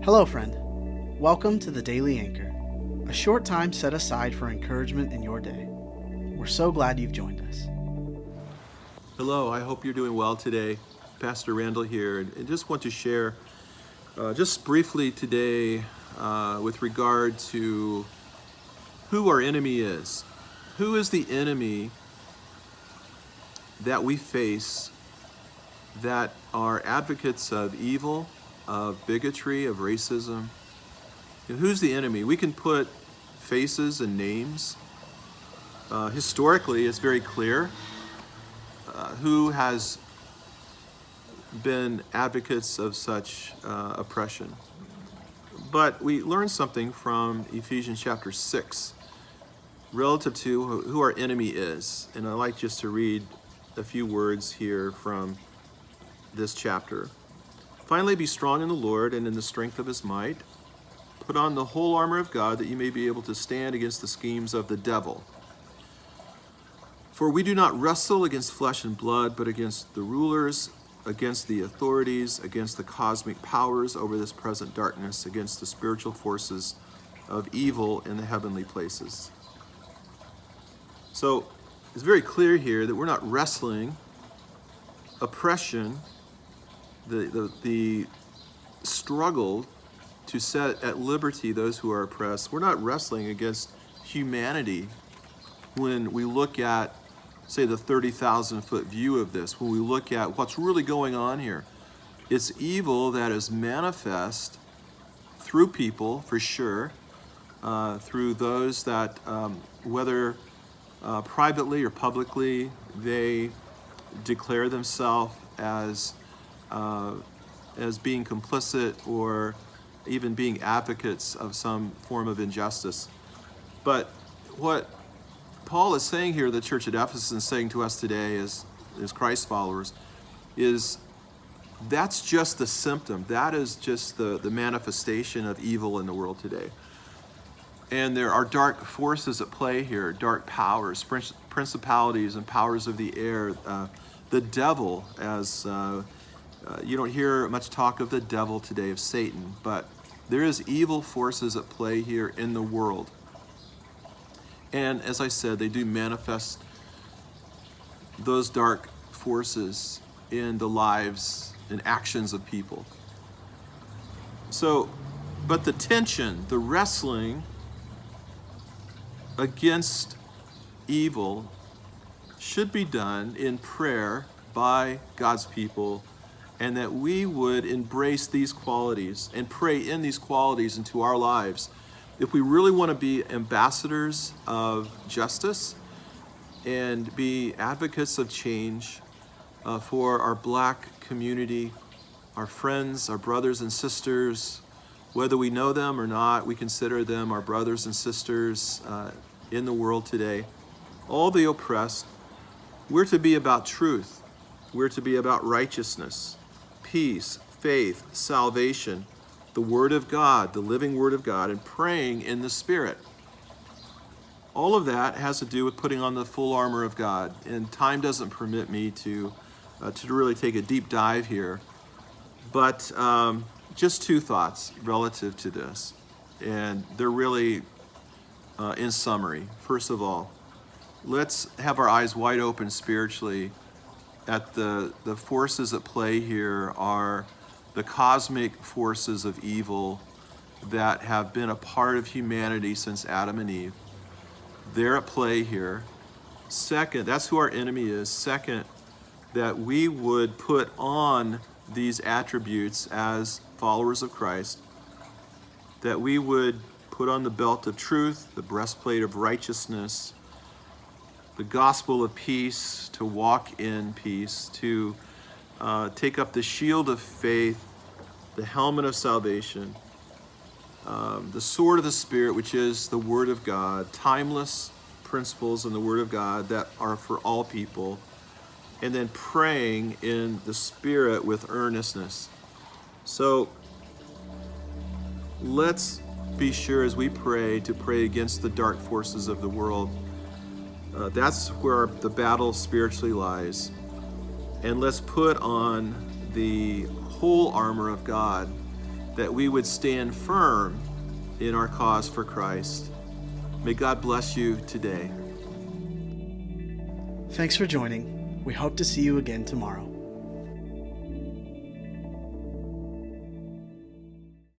Hello, friend. Welcome to the Daily Anchor, a short time set aside for encouragement in your day. We're so glad you've joined us. Hello, I hope you're doing well today. Pastor Randall here, and just want to share just briefly today with regard to who our enemy is. Who is the enemy that we face that are advocates of evil, of bigotry, of racism? Who's the enemy? We can put faces and names. Historically, it's very clear who has been advocates of such oppression. But we learn something from Ephesians chapter 6 relative to who our enemy is. And I'd like just to read a few words here from this chapter. Finally, be strong in the Lord and in the strength of his might. Put on the whole armor of God that you may be able to stand against the schemes of the devil. For we do not wrestle against flesh and blood, but against the rulers, against the authorities, against the cosmic powers over this present darkness, against the spiritual forces of evil in the heavenly places. So it's very clear here that we're not wrestling oppression, the struggle to set at liberty those who are oppressed. We're not wrestling against humanity when we look at, say, the 30,000 foot view of this, when we look at what's really going on here. It's evil that is manifest through people, for sure, through those that, whether privately or publicly, they declare themselves as being complicit or even being advocates of some form of injustice. But what Paul is saying here, the church at Ephesus is saying to us today as Christ followers, is that's just the symptom. That is just the manifestation of evil in the world today. And there are dark forces at play here, dark powers, principalities and powers of the air. The devil, as you don't hear much talk of the devil today, of Satan, but there is evil forces at play here in the world. And as I said, they do manifest those dark forces in the lives and actions of people. So, but the tension, the wrestling against evil should be done in prayer by God's people, and that we would embrace these qualities and pray in these qualities into our lives. If we really want to be ambassadors of justice and be advocates of change for our Black community, our friends, our brothers and sisters, whether we know them or not, we consider them our brothers and sisters in the world today, all the oppressed. We're to be about truth. We're to be about righteousness, peace, faith, salvation, the Word of God, the living Word of God, and praying in the Spirit. All of that has to do with putting on the full armor of God. And time doesn't permit me to really take a deep dive here. But just two thoughts relative to this. And they're really in summary. First of all, let's have our eyes wide open spiritually at the forces at play here are the cosmic forces of evil that have been a part of humanity since Adam and Eve. They're at play here. Second, that's who our enemy is. Second, that we would put on these attributes as followers of Christ, that we would put on the belt of truth, the breastplate of righteousness, the gospel of peace, to walk in peace, to take up the shield of faith, the helmet of salvation, the sword of the Spirit, which is the Word of God, timeless principles in the Word of God that are for all people, and then praying in the Spirit with earnestness. So let's be sure as we pray to pray against the dark forces of the world. That's where the battle spiritually lies. And let's put on the whole armor of God that we would stand firm in our cause for Christ. May God bless you today. Thanks for joining. We hope to see you again tomorrow.